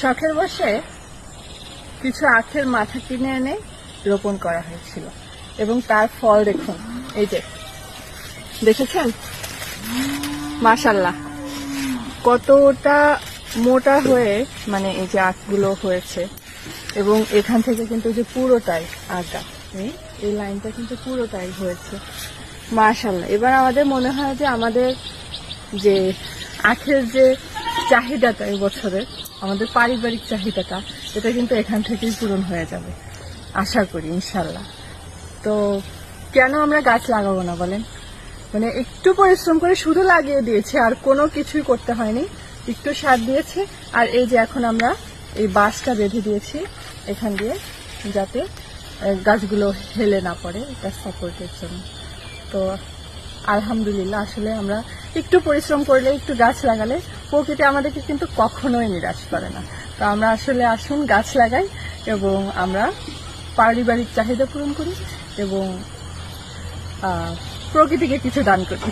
শখের বসে কিছু আখের মাথা কিনে এনে রোপণ করা হয়েছিল এবং তার ফল দেখুন, এই যে দেখেছেন, মাশাআল্লাহ কতটা মোটা হয়ে মানে এই যে আখগুলো হয়েছে। এবং এখান থেকে কিন্তু যে পুরোটাই আগা, এই লাইনটা কিন্তু পুরোটাই হয়েছে মাশাআল্লাহ। এবার আমাদের মনে হয় যে আমাদের যে আখের যে চাহিদাটা এই বছরের, আমাদের পারিবারিক চাহিদাটা, এটা কিন্তু এখান থেকেই পূরণ হয়ে যাবে আশা করি ইনশাল্লাহ। তো কেন আমরা গাছ লাগাবো না বলেন? মানে একটু পরিশ্রম করে শুধু লাগিয়ে দিয়েছে, আর কোনো কিছুই করতে হয়নি, একটু সার দিয়েছে। আর এই যে এখন আমরা এই বাঁশটা বেঁধে দিয়েছি এখান দিয়ে, যাতে গাছগুলো হেলে না পড়ে, এটা সাপোর্টের জন্য। তো আলহামদুলিল্লাহ, আসলে আমরা একটু পরিশ্রম করলে, একটু গাছ লাগালে প্রকৃতি আমাদেরকে কিন্তু কখনোই নিরাশ করে না। তো আমরা আসলে আসুন গাছ লাগাই এবং আমরা পারিবারিক চাহিদা পূরণ করি এবং প্রকৃতিকে কিছু দান করি।